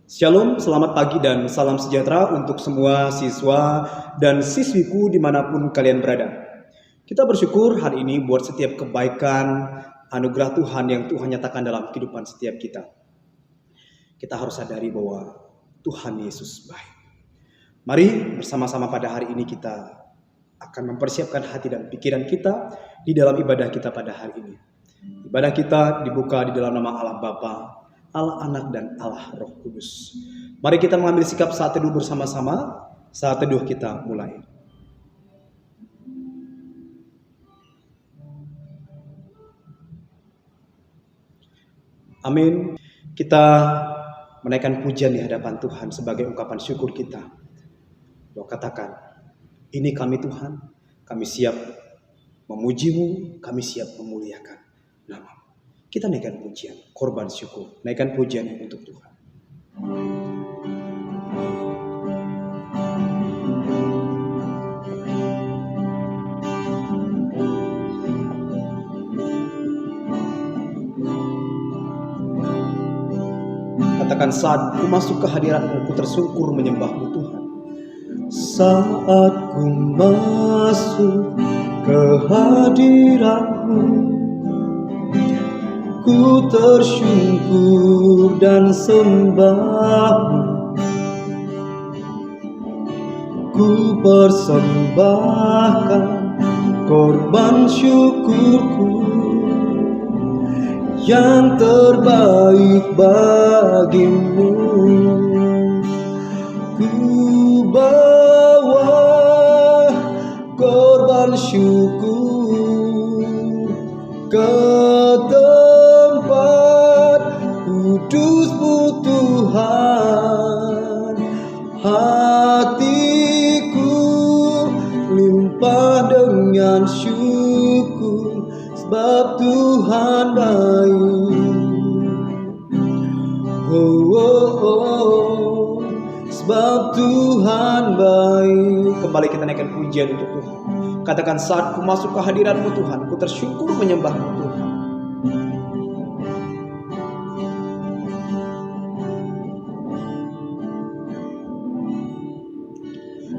Shalom, selamat pagi dan salam sejahtera untuk semua siswa dan siswiku dimanapun kalian berada. Kita bersyukur hari ini buat setiap kebaikan, anugerah Tuhan yang Tuhan nyatakan dalam kehidupan setiap kita. Kita harus sadari bahwa Tuhan Yesus baik. Mari bersama-sama pada hari ini kita akan mempersiapkan hati dan pikiran kita di dalam ibadah kita pada hari ini. Ibadah kita dibuka di dalam nama Allah Bapa, Allah Anak dan Allah Roh Kudus. Mari kita mengambil sikap saat teduh bersama-sama. Saat teduh kita mulai. Amin. Kita menaikkan pujian di hadapan Tuhan sebagai ungkapan syukur kita. Doa katakan, ini kami Tuhan, kami siap memuji-Mu, kami siap memuliakan nama. Kita naikkan pujian, korban syukur, naikkan pujian untuk Tuhan. Katakan, saat ku masuk ke hadirat-Mu, ku tersungkur menyembah-Mu Tuhan. Saat ku masuk ke hadirat-Mu, ku tersungkur dan sembah-Mu. Ku persembahkan korban syukurku yang terbaik bagimu. Ku bawa korban syukur ke tempat kudus-Mu Tuhan. Hatiku limpah dengan syukur sebab Tuhan baik. Sebab Tuhan baik. Kembali kita naikkan pujian untuk Tuhan. Katakan, saat ku masuk ke hadirat-Mu Tuhan, ku tersyukur menyembah-Mu Tuhan.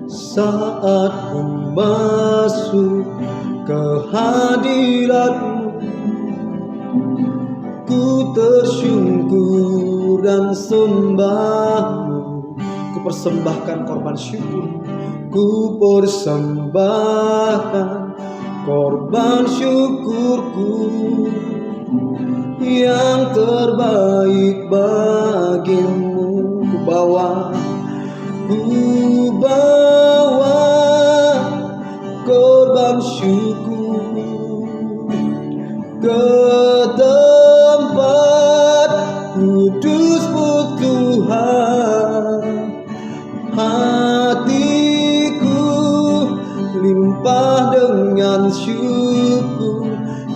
Saat ku masuk ke hadirat-Mu, ku tersyukur dan sembah-Mu. Ku persembahkan korban syukur, ku persembahkan korban syukurku yang terbaik bagimu. Ku bawa korban syukur ke tempat kudus-Mu Tuhan. Hatiku limpah dengan syukur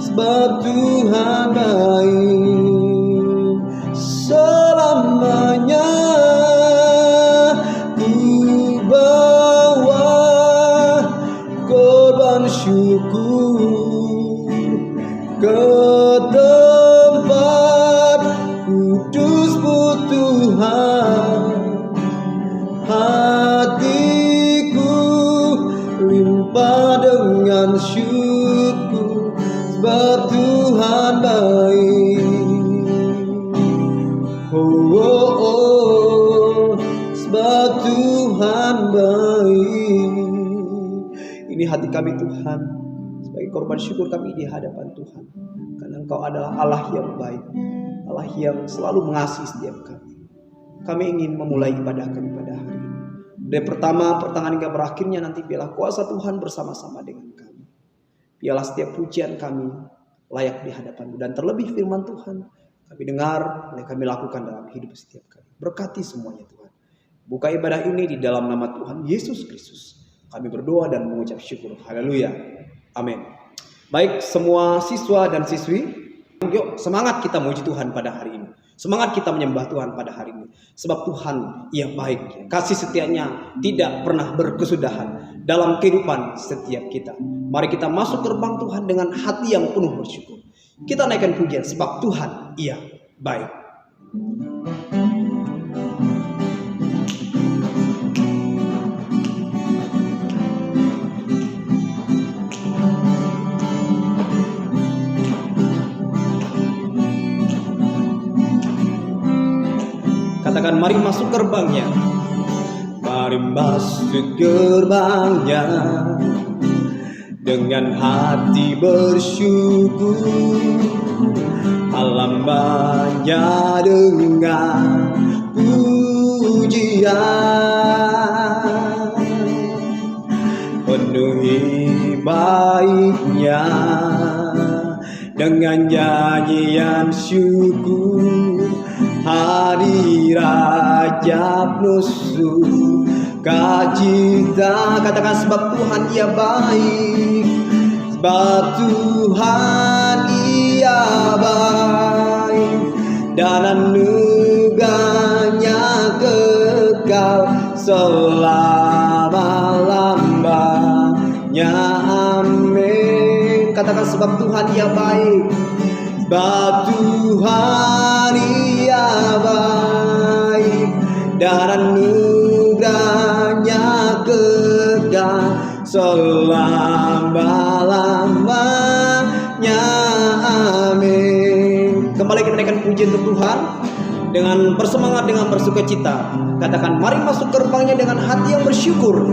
sebab Tuhan baik. Selamanya ku bawa korban syukur ke tempat kudus-Mu Tuhan. Hatiku limpah dengan syukur sebab Tuhan baik. Sebab Tuhan baik. Ini hati kami Tuhan, sebagai korban syukur kami di hadapan Tuhan. Karena Engkau adalah Allah yang baik, Allah yang selalu mengasihi setiap kami. Kami ingin memulai ibadah kami pada hari ini. Dari pertama pertengahan hingga berakhirnya nanti biarlah kuasa Tuhan bersama-sama dengan kami. Biarlah setiap pujian kami layak di hadapan-Mu. Dan terlebih firman Tuhan kami dengar, kami lakukan dalam hidup setiap kami. Berkati semuanya Tuhan. Buka ibadah ini di dalam nama Tuhan Yesus Kristus. Kami berdoa dan mengucap syukur. Haleluya. Amin. Baik semua siswa dan siswi, yuk semangat kita memuji Tuhan pada hari ini. Semangat kita menyembah Tuhan pada hari ini. Sebab Tuhan Ia baik. Kasih setianya tidak pernah berkesudahan dalam kehidupan setiap kita. Mari kita masuk gerbang Tuhan dengan hati yang penuh bersyukur. Kita naikkan pujian sebab Tuhan Ia baik. Katakan, mari masuk gerbangnya. Mari masuk gerbangnya dengan hati bersyukur, halamannya dengan pujian, penuhi baiknya dengan nyanyian syukur. Hadirat penuh sukacita. Katakan, sebab Tuhan Ia baik, sebab Tuhan Ia baik, dan anugerahnya kekal selama-lamanya. Amin. Katakan, sebab Tuhan Ia baik, sebab Tuhan Ia baik, dan anugerahnya kekal selama-lamanya. Amin. Kembali kita naikkan pujian untuk Tuhan dengan bersemangat, dengan bersukacita. Katakan, mari masuk gerbangnya dengan hati yang bersyukur.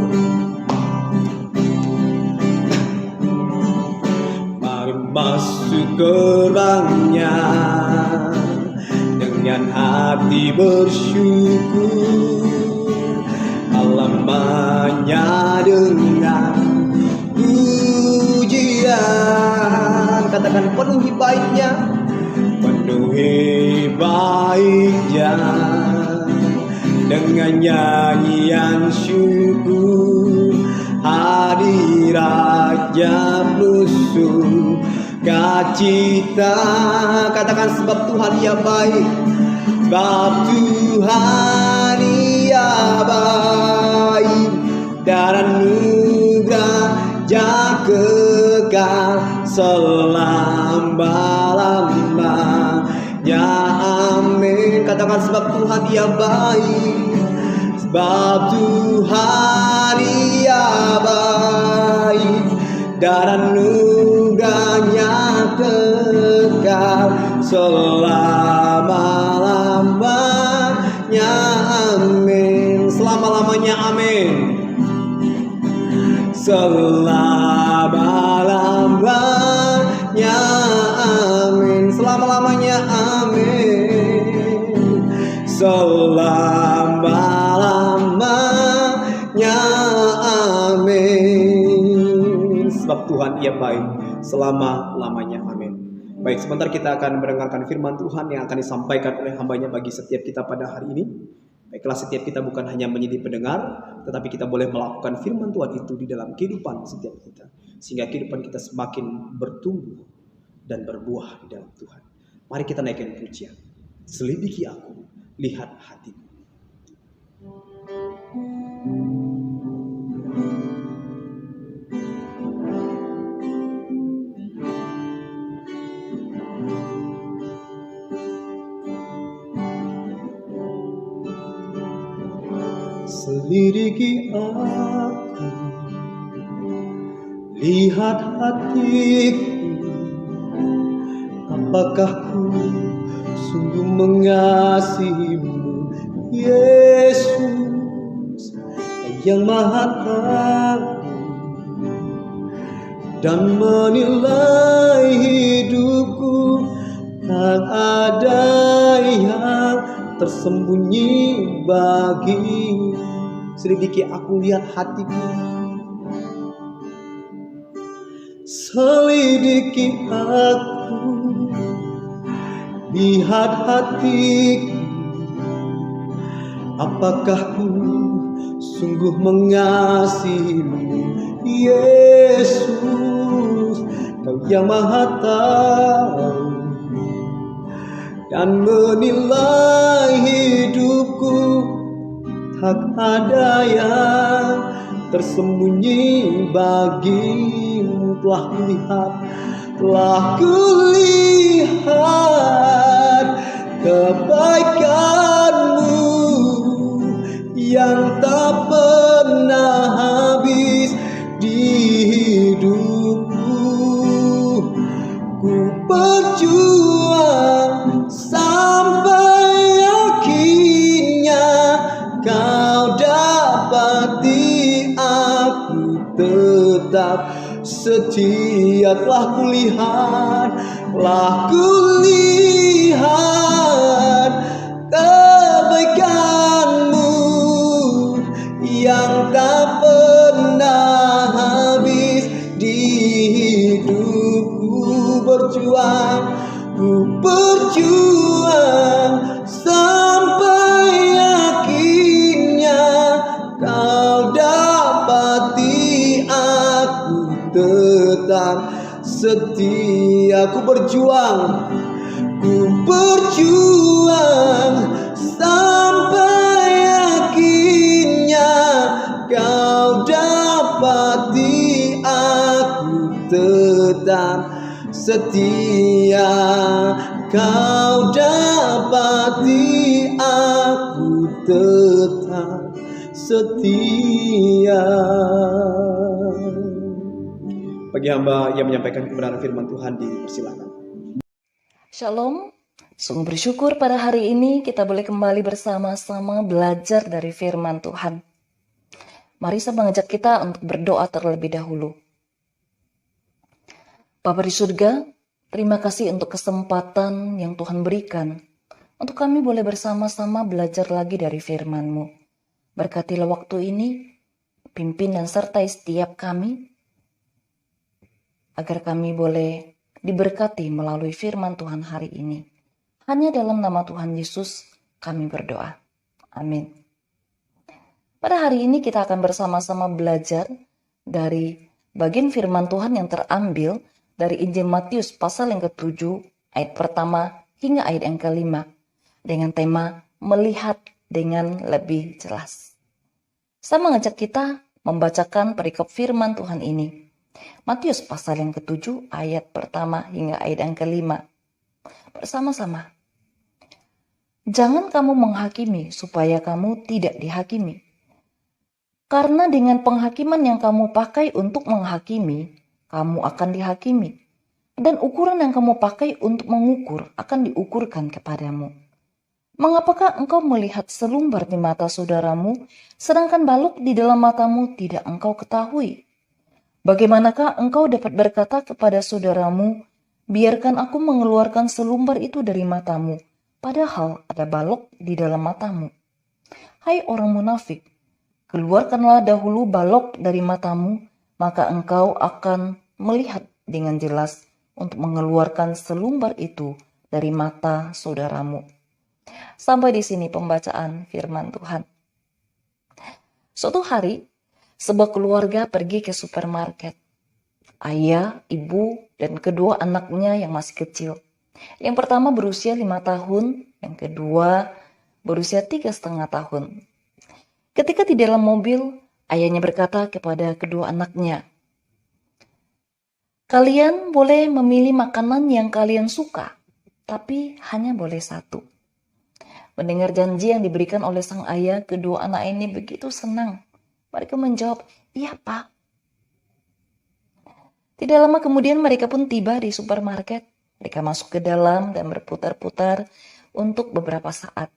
Masuk gerbangnya dengan hati bersyukur, halamannya dengan pujian. Katakan, penuhi baiknya, penuhi baiknya dengan nyanyian syukur. Hadiratnya penuh sukacita. Katakan, sebab Tuhan Ia baik, sebab Tuhan Ia baik, dan anugerahnya kekal selama-lamanya. Amin. Katakan, sebab Tuhan Ia baik, sebab Tuhan Ia baik, dan anugerahnya kekal selama-lamanya. Amin. Selama-lamanya. Amin. Selama-lamanya. Amin. Selama-lamanya. Amin. Selama-lamanya. Amin. Sebab Tuhan Ia baik selama-lamanya. Amin. Baik, sebentar kita akan mendengarkan firman Tuhan yang akan disampaikan oleh hamba-Nya bagi setiap kita pada hari ini. Baiklah, setiap kita bukan hanya menjadi pendengar, tetapi kita boleh melakukan firman Tuhan itu di dalam kehidupan setiap kita, sehingga kehidupan kita semakin bertumbuh dan berbuah di dalam Tuhan. Mari kita naikkan pujian. Selidiki aku, lihat hatiku. Selidiki aku, lihat hatiku, apakah ku sungguh mengasihimu, Yesus yang Maha Tahu dan menilai hidupku. Tak ada yang tersembunyi bagimu. Selidiki aku, lihat hatiku. Selidiki aku, lihat hatiku, apakah ku sungguh mengasihimu, Yesus, Kau yang Maha Tahu dan menilai hidupku. Tak ada yang tersembunyi bagimu. Telah kulihat kebaikanmu yang tak pernah habis di hidupku. Ku berjuang sampai yakin setia telah kulihat kebaikanmu yang tak pernah habis di hidupku. Ku berjuang sampai akhirnya kau dapati aku tetap setia. Ku berjuang sampai akhirnya kau dapati aku tetap setia. Kau dapati aku tetap setia. Bagi hamba yang menyampaikan kebenaran firman Tuhan, dipersilakan. Shalom, sungguh bersyukur pada hari ini kita boleh kembali bersama-sama belajar dari firman Tuhan. Mari saya mengajak kita untuk berdoa terlebih dahulu. Bapa di surga, terima kasih untuk kesempatan yang Tuhan berikan untuk kami boleh bersama-sama belajar lagi dari firman-Mu. Berkatilah waktu ini, pimpin dan sertai setiap kami, agar kami boleh diberkati melalui firman Tuhan hari ini. Hanya dalam nama Tuhan Yesus kami berdoa. Amin. Pada hari ini kita akan bersama-sama belajar dari bagian firman Tuhan yang terambil dari Injil Matius pasal yang ke-7 ayat pertama hingga ayat yang ke-5 dengan tema melihat dengan lebih jelas. Saya mengajak kita membacakan perikop firman Tuhan ini. Matius pasal yang ke-7 ayat pertama hingga ayat yang ke-5. Bersama-sama. Jangan kamu menghakimi supaya kamu tidak dihakimi. Karena dengan penghakiman yang kamu pakai untuk menghakimi, kamu akan dihakimi. Dan ukuran yang kamu pakai untuk mengukur akan diukurkan kepadamu. Mengapakah engkau melihat selumbar di mata saudaramu, sedangkan balok di dalam matamu tidak engkau ketahui? Bagaimanakah engkau dapat berkata kepada saudaramu, biarkan aku mengeluarkan selumbar itu dari matamu, padahal ada balok di dalam matamu? Hai orang munafik, keluarkanlah dahulu balok dari matamu, maka engkau akan melihat dengan jelas untuk mengeluarkan selumbar itu dari mata saudaramu. Sampai di sini pembacaan firman Tuhan. Suatu hari, sebuah keluarga pergi ke supermarket. Ayah, ibu, dan kedua anaknya yang masih kecil. Yang pertama berusia 5 tahun, yang kedua berusia 3,5 tahun. Ketika di dalam mobil, ayahnya berkata kepada kedua anaknya, kalian boleh memilih makanan yang kalian suka, tapi hanya boleh satu. Mendengar janji yang diberikan oleh sang ayah, kedua anak ini begitu senang. Mereka menjawab, iya Pak. Tidak lama kemudian mereka pun tiba di supermarket. Mereka masuk ke dalam dan berputar-putar untuk beberapa saat.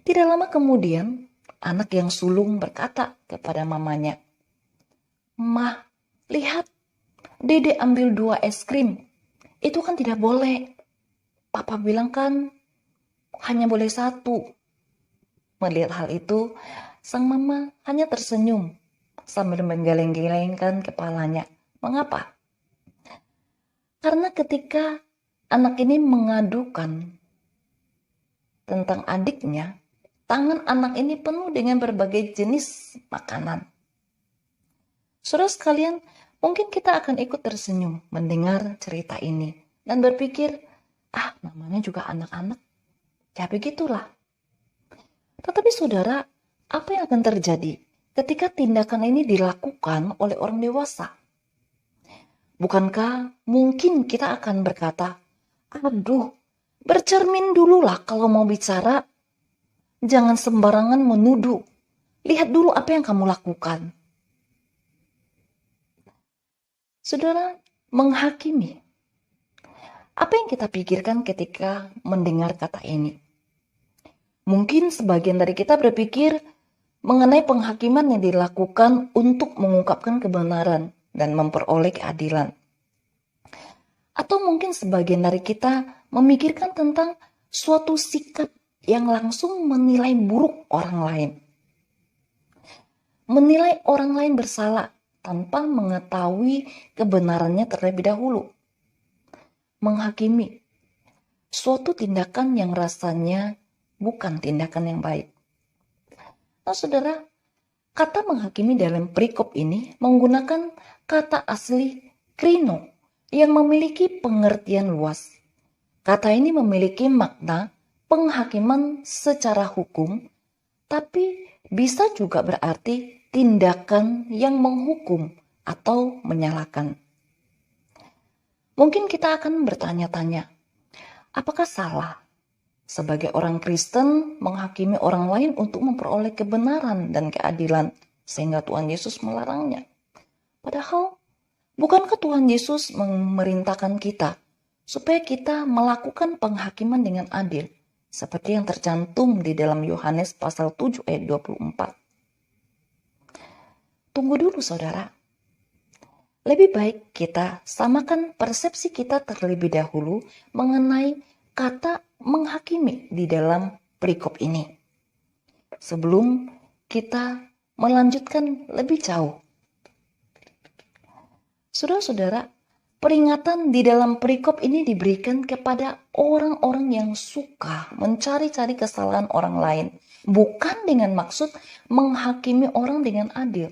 Tidak lama kemudian, anak yang sulung berkata kepada mamanya, Mah, lihat, Dede ambil 2 es krim. Itu kan tidak boleh. Papa bilang kan hanya boleh 1. Melihat hal itu, sang mama hanya tersenyum sambil menggeleng-gelengkan kepalanya. Mengapa? Karena ketika anak ini mengadukan tentang adiknya, tangan anak ini penuh dengan berbagai jenis makanan. Saudara sekalian, mungkin kita akan ikut tersenyum mendengar cerita ini dan berpikir, namanya juga anak-anak. Ya begitulah. Tetapi saudara, apa yang akan terjadi ketika tindakan ini dilakukan oleh orang dewasa? Bukankah mungkin kita akan berkata, aduh, bercermin dululah kalau mau bicara. Jangan sembarangan menuduh. Lihat dulu apa yang kamu lakukan. Saudara, menghakimi. Apa yang kita pikirkan ketika mendengar kata ini? Mungkin sebagian dari kita berpikir mengenai penghakiman yang dilakukan untuk mengungkapkan kebenaran dan memperoleh keadilan. Atau mungkin sebagian dari kita memikirkan tentang suatu sikap yang langsung menilai buruk orang lain. Menilai orang lain bersalah tanpa mengetahui kebenarannya terlebih dahulu. Menghakimi suatu tindakan yang rasanya bukan tindakan yang baik. Nah, saudara, kata menghakimi dalam perikop ini menggunakan kata asli krino yang memiliki pengertian luas. Kata ini memiliki makna penghakiman secara hukum, tapi bisa juga berarti tindakan yang menghukum atau menyalahkan. Mungkin kita akan bertanya-tanya, apakah salah sebagai orang Kristen menghakimi orang lain untuk memperoleh kebenaran dan keadilan sehingga Tuhan Yesus melarangnya? Padahal, bukankah Tuhan Yesus memerintahkan kita supaya kita melakukan penghakiman dengan adil, seperti yang tercantum di dalam Yohanes pasal 7 ayat 24. Tunggu dulu saudara. Lebih baik kita samakan persepsi kita terlebih dahulu mengenai kata menghakimi di dalam perikop ini, sebelum kita melanjutkan lebih jauh. Saudara-saudara, peringatan di dalam perikop ini diberikan kepada orang-orang yang suka mencari-cari kesalahan orang lain, bukan dengan maksud menghakimi orang dengan adil,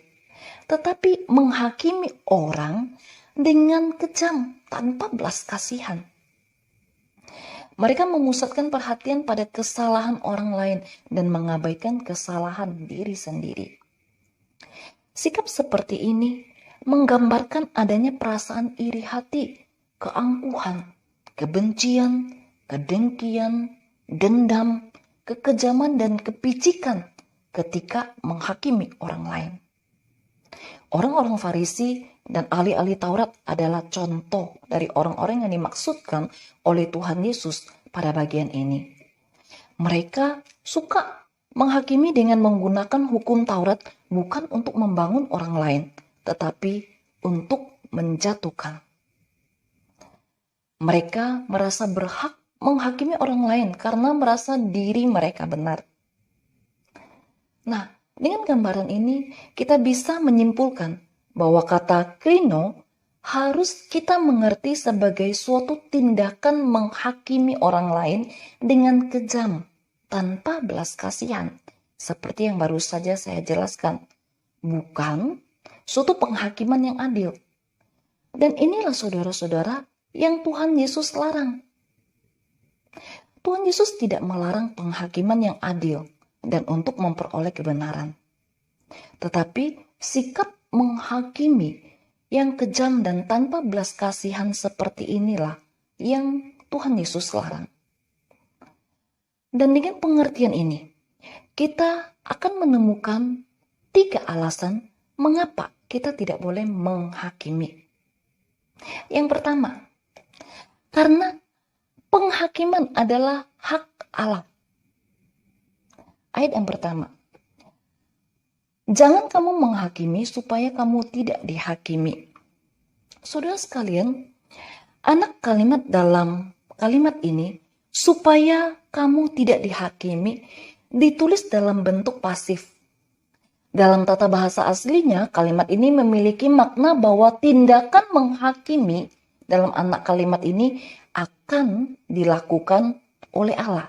tetapi menghakimi orang dengan kejam tanpa belas kasihan. Mereka memusatkan perhatian pada kesalahan orang lain dan mengabaikan kesalahan diri sendiri. Sikap seperti ini menggambarkan adanya perasaan iri hati, keangkuhan, kebencian, kedengkian, dendam, kekejaman, dan kepicikan ketika menghakimi orang lain. Orang-orang Farisi dan ahli-ahli Taurat adalah contoh dari orang-orang yang dimaksudkan oleh Tuhan Yesus pada bagian ini. Mereka suka menghakimi dengan menggunakan hukum Taurat bukan untuk membangun orang lain, tetapi untuk menjatuhkan. Mereka merasa berhak menghakimi orang lain karena merasa diri mereka benar. Nah, dengan gambaran ini kita bisa menyimpulkan bahwa kata krino harus kita mengerti sebagai suatu tindakan menghakimi orang lain dengan kejam, tanpa belas kasihan, seperti yang baru saja saya jelaskan. Bukan suatu penghakiman yang adil. Dan inilah saudara-saudara yang Tuhan Yesus larang. Tuhan Yesus tidak melarang penghakiman yang adil dan untuk memperoleh kebenaran. Tetapi sikap menghakimi yang kejam dan tanpa belas kasihan seperti inilah yang Tuhan Yesus larang. Dan dengan pengertian ini, kita akan menemukan 3 alasan mengapa kita tidak boleh menghakimi. Yang pertama, karena penghakiman adalah hak Allah. Ayat yang pertama, jangan kamu menghakimi supaya kamu tidak dihakimi. Saudara sekalian, anak kalimat dalam kalimat ini, supaya kamu tidak dihakimi, ditulis dalam bentuk pasif. Dalam tata bahasa aslinya, kalimat ini memiliki makna bahwa tindakan menghakimi dalam anak kalimat ini akan dilakukan oleh Allah.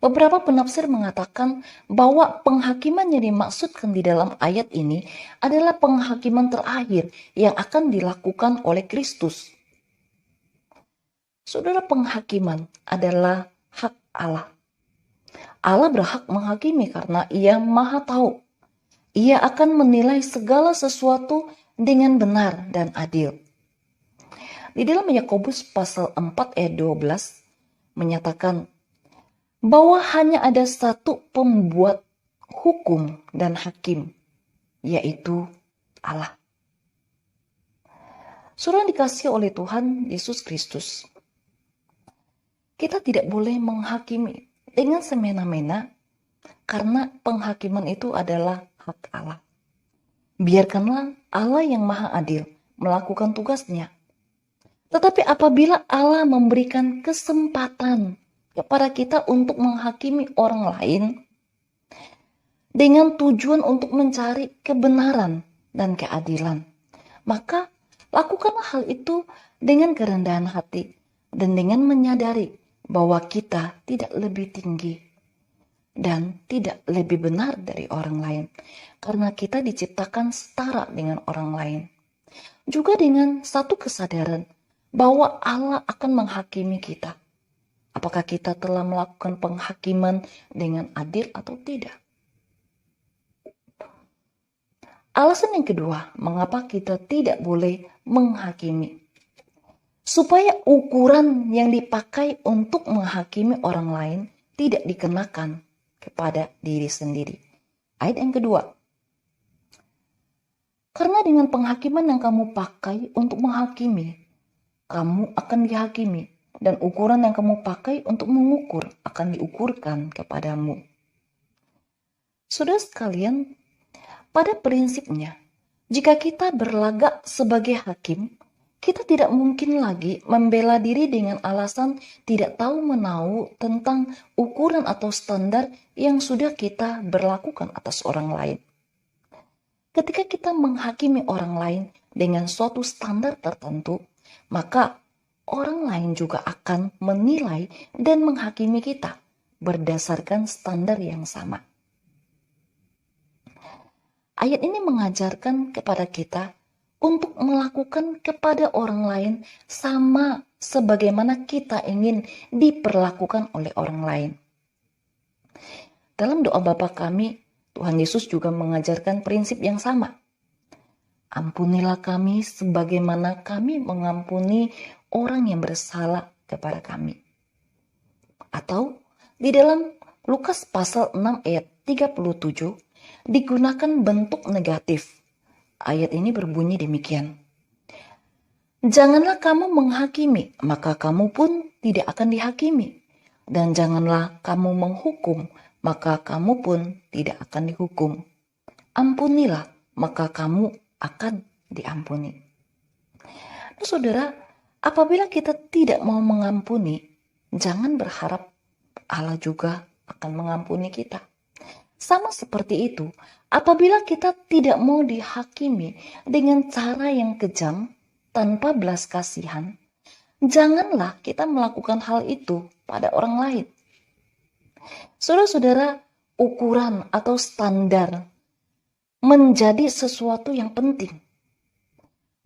Beberapa penafsir mengatakan bahwa penghakiman yang dimaksudkan di dalam ayat ini adalah penghakiman terakhir yang akan dilakukan oleh Kristus. Saudara, penghakiman adalah hak Allah. Allah berhak menghakimi karena Ia Maha Tahu. Ia akan menilai segala sesuatu dengan benar dan adil. Di dalam Yakobus pasal 4 ayat 12 menyatakan bahwa hanya ada satu pembuat hukum dan hakim, yaitu Allah. Saudara dikasihi oleh Tuhan Yesus Kristus, kita tidak boleh menghakimi dengan semena-mena karena penghakiman itu adalah hak Allah. Biarkanlah Allah yang Maha Adil melakukan tugasnya. Tetapi apabila Allah memberikan kesempatan kepada kita untuk menghakimi orang lain dengan tujuan untuk mencari kebenaran dan keadilan, maka lakukanlah hal itu dengan kerendahan hati dan dengan menyadari bahwa kita tidak lebih tinggi dan tidak lebih benar dari orang lain, karena kita diciptakan setara dengan orang lain. Juga dengan satu kesadaran bahwa Allah akan menghakimi kita. Apakah kita telah melakukan penghakiman dengan adil atau tidak? Alasan yang kedua, mengapa kita tidak boleh menghakimi. Supaya ukuran yang dipakai untuk menghakimi orang lain tidak dikenakan kepada diri sendiri. Ayat yang kedua. Karena dengan penghakiman yang kamu pakai untuk menghakimi, kamu akan dihakimi, dan ukuran yang kamu pakai untuk mengukur akan diukurkan kepadamu. Saudara sekalian, pada prinsipnya, jika kita berlagak sebagai hakim, kita tidak mungkin lagi membela diri dengan alasan tidak tahu menahu tentang ukuran atau standar yang sudah kita berlakukan atas orang lain. Ketika kita menghakimi orang lain dengan suatu standar tertentu, maka orang lain juga akan menilai dan menghakimi kita berdasarkan standar yang sama. Ayat ini mengajarkan kepada kita untuk melakukan kepada orang lain sama sebagaimana kita ingin diperlakukan oleh orang lain. Dalam doa Bapa kami, Tuhan Yesus juga mengajarkan prinsip yang sama. Ampunilah kami sebagaimana kami mengampuni orang yang bersalah kepada kami. Atau di dalam Lukas pasal 6 ayat 37 digunakan bentuk negatif. Ayat ini berbunyi demikian. Janganlah kamu menghakimi, maka kamu pun tidak akan dihakimi. Dan janganlah kamu menghukum, maka kamu pun tidak akan dihukum. Ampunilah, maka kamu akan diampuni. Nah, saudara, apabila kita tidak mau mengampuni, jangan berharap Allah juga akan mengampuni kita. Sama seperti itu, apabila kita tidak mau dihakimi dengan cara yang kejam tanpa belas kasihan, janganlah kita melakukan hal itu pada orang lain. Saudara-saudara, ukuran atau standar menjadi sesuatu yang penting.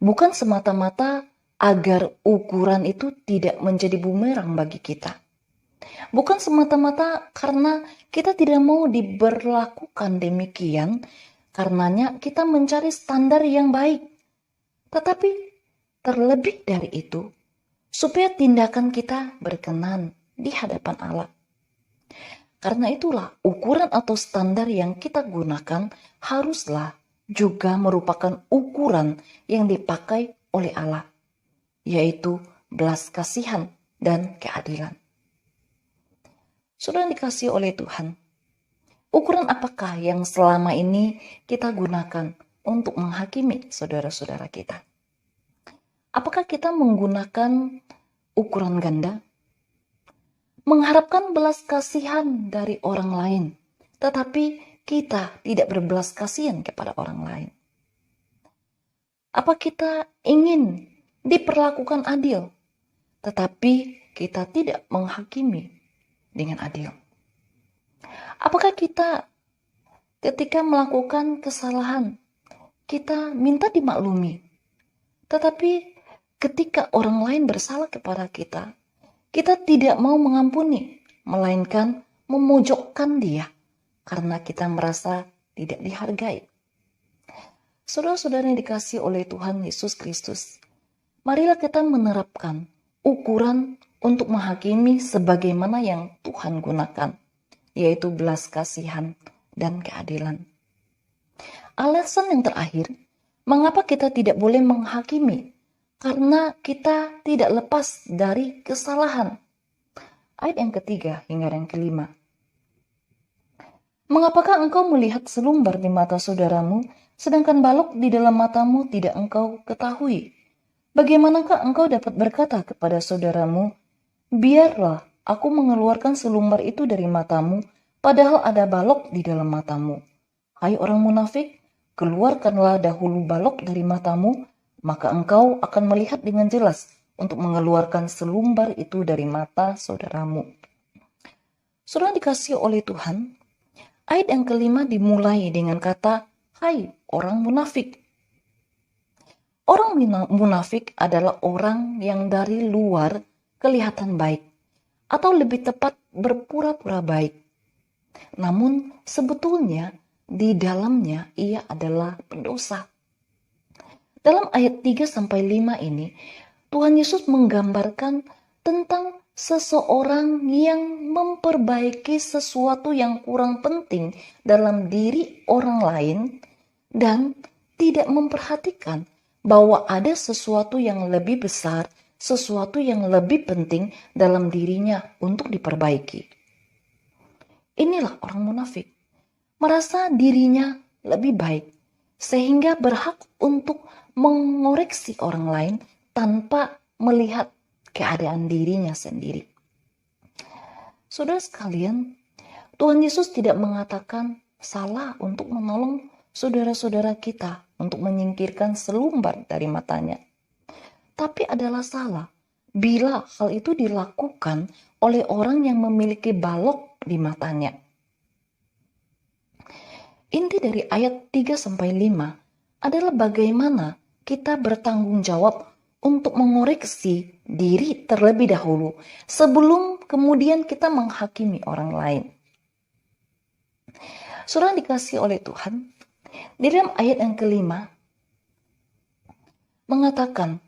Bukan semata-mata agar ukuran itu tidak menjadi bumerang bagi kita. Bukan semata-mata karena kita tidak mau diberlakukan demikian, karenanya kita mencari standar yang baik. Tetapi terlebih dari itu, supaya tindakan kita berkenan di hadapan Allah. Karena itulah ukuran atau standar yang kita gunakan haruslah juga merupakan ukuran yang dipakai oleh Allah, yaitu belas kasihan dan keadilan. Sudah dikasih oleh Tuhan, ukuran apakah yang selama ini kita gunakan untuk menghakimi saudara-saudara kita? Apakah kita menggunakan ukuran ganda? Mengharapkan belas kasihan dari orang lain, tetapi kita tidak berbelas kasihan kepada orang lain. Apa kita ingin diperlakukan adil, tetapi kita tidak menghakimi dengan adil? Apakah kita ketika melakukan kesalahan, kita minta dimaklumi, tetapi ketika orang lain bersalah kepada kita, kita tidak mau mengampuni, melainkan memojokkan dia karena kita merasa tidak dihargai? Saudara-saudara yang dikasihi oleh Tuhan Yesus Kristus, marilah kita menerapkan ukuran untuk menghakimi sebagaimana yang Tuhan gunakan, yaitu belas kasihan dan keadilan. Alasan yang terakhir, mengapa kita tidak boleh menghakimi? Karena kita tidak lepas dari kesalahan. Ayat yang ketiga hingga yang kelima. Mengapakah engkau melihat selumbar di mata saudaramu, sedangkan balok di dalam matamu tidak engkau ketahui? Bagaimanakah engkau dapat berkata kepada saudaramu, biarlah aku mengeluarkan selumbar itu dari matamu, padahal ada balok di dalam matamu? Hai orang munafik, keluarkanlah dahulu balok dari matamu, maka engkau akan melihat dengan jelas untuk mengeluarkan selumbar itu dari mata saudaramu. Saudara dikasihi oleh Tuhan, ayat yang kelima dimulai dengan kata, hai orang munafik. Orang munafik adalah orang yang dari luar kelihatan baik, atau lebih tepat berpura-pura baik. Namun sebetulnya di dalamnya ia adalah pendosa. Dalam ayat 3-5 ini, Tuhan Yesus menggambarkan tentang seseorang yang memperbaiki sesuatu yang kurang penting dalam diri orang lain dan tidak memperhatikan bahwa ada sesuatu yang lebih besar, sesuatu yang lebih penting dalam dirinya untuk diperbaiki. Inilah orang munafik, merasa dirinya lebih baik, sehingga berhak untuk mengoreksi orang lain tanpa melihat keadaan dirinya sendiri. Saudara sekalian, Tuhan Yesus tidak mengatakan salah untuk menolong saudara-saudara kita untuk menyingkirkan selumbar dari matanya. Tapi adalah salah bila hal itu dilakukan oleh orang yang memiliki balok di matanya. Inti dari ayat 3-5 adalah bagaimana kita bertanggung jawab untuk mengoreksi diri terlebih dahulu sebelum kemudian kita menghakimi orang lain. Saudara dikasihi oleh Tuhan, di dalam ayat yang kelima mengatakan,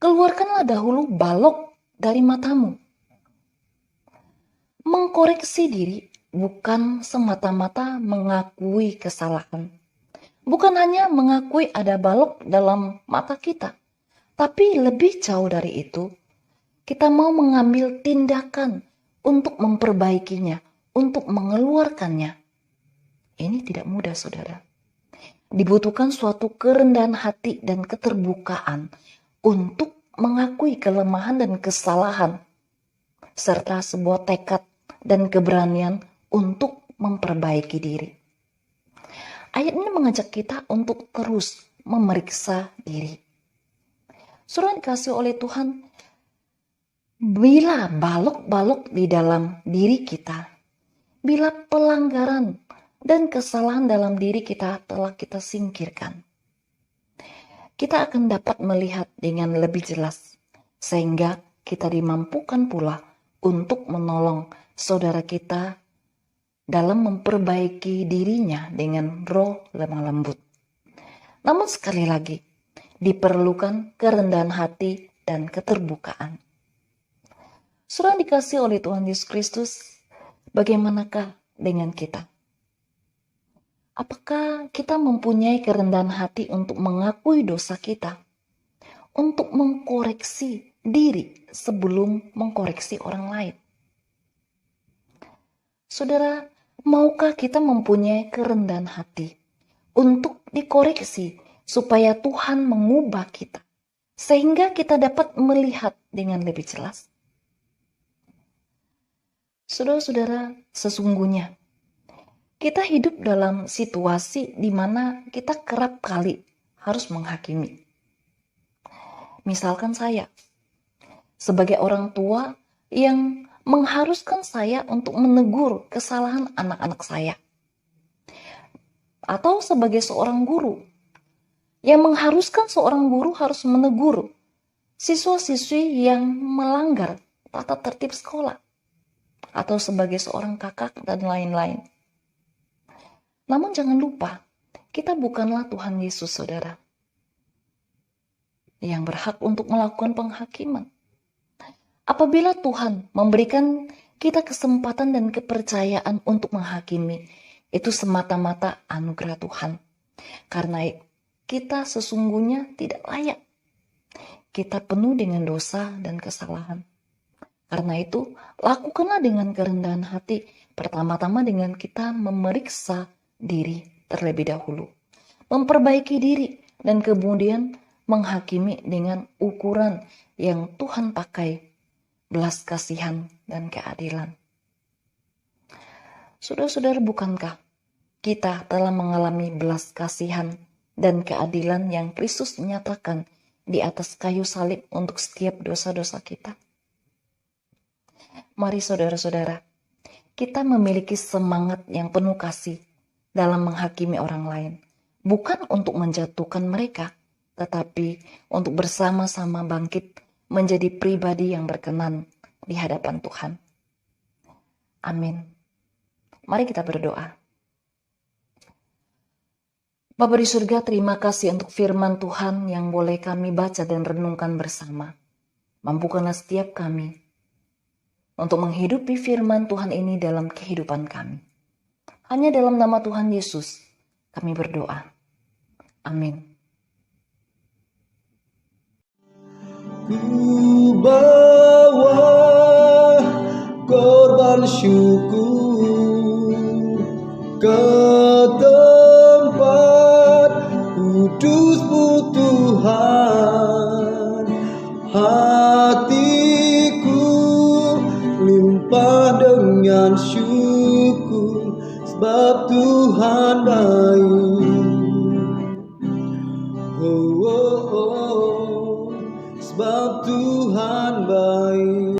keluarkanlah dahulu balok dari matamu. Mengkoreksi diri bukan semata-mata mengakui kesalahan. Bukan hanya mengakui ada balok dalam mata kita, tapi lebih jauh dari itu, kita mau mengambil tindakan untuk memperbaikinya, untuk mengeluarkannya. Ini tidak mudah, saudara. Dibutuhkan suatu kerendahan hati dan keterbukaan untuk mengakui kelemahan dan kesalahan, serta sebuah tekad dan keberanian untuk memperbaiki diri. Ayat ini mengajak kita untuk terus memeriksa diri. Saudara dikasih oleh Tuhan, bila balok-balok di dalam diri kita, bila pelanggaran dan kesalahan dalam diri kita telah kita singkirkan, kita akan dapat melihat dengan lebih jelas, sehingga kita dimampukan pula untuk menolong saudara kita dalam memperbaiki dirinya dengan roh lemah lembut. Namun sekali lagi, diperlukan kerendahan hati dan keterbukaan. Saudara dikasih oleh Tuhan Yesus Kristus, bagaimanakah dengan kita? Apakah kita mempunyai kerendahan hati untuk mengakui dosa kita? Untuk mengkoreksi diri sebelum mengkoreksi orang lain? Saudara, maukah kita mempunyai kerendahan hati untuk dikoreksi supaya Tuhan mengubah kita, sehingga kita dapat melihat dengan lebih jelas? Saudara-saudara, sesungguhnya kita hidup dalam situasi di mana kita kerap kali harus menghakimi. Misalkan saya, sebagai orang tua yang mengharuskan saya untuk menegur kesalahan anak-anak saya. Atau sebagai seorang guru, yang mengharuskan seorang guru harus menegur siswa-siswi yang melanggar tata tertib sekolah. Atau sebagai seorang kakak dan lain-lain. Namun jangan lupa, kita bukanlah Tuhan Yesus, saudara, yang berhak untuk melakukan penghakiman. Apabila Tuhan memberikan kita kesempatan dan kepercayaan untuk menghakimi, itu semata-mata anugerah Tuhan. Karena kita sesungguhnya tidak layak. Kita penuh dengan dosa dan kesalahan. Karena itu, lakukanlah dengan kerendahan hati Pertama-tama dengan kita memeriksa diri terlebih dahulu, memperbaiki diri, dan kemudian menghakimi dengan ukuran yang Tuhan pakai, belas kasihan dan keadilan. Saudara-saudara, bukankah kita telah mengalami belas kasihan dan keadilan yang Kristus nyatakan di atas kayu salib untuk setiap dosa-dosa kita? Mari saudara-saudara, kita memiliki semangat yang penuh kasih dalam menghakimi orang lain. Bukan untuk menjatuhkan mereka, tetapi untuk bersama-sama bangkit menjadi pribadi yang berkenan di hadapan Tuhan. Amin. Mari kita berdoa. Bapa di surga, terima kasih untuk firman Tuhan yang boleh kami baca dan renungkan bersama. Mampukanlah setiap kami untuk menghidupi firman Tuhan ini dalam kehidupan kami. Hanya dalam nama Tuhan Yesus kami berdoa. Amin. Ku bawa korban syukur ke tempat kudus-Mu Tuhan. Hatiku limpah dengan syukur sebab Tuhan baik. Oh, oh, oh, sebab Tuhan baik.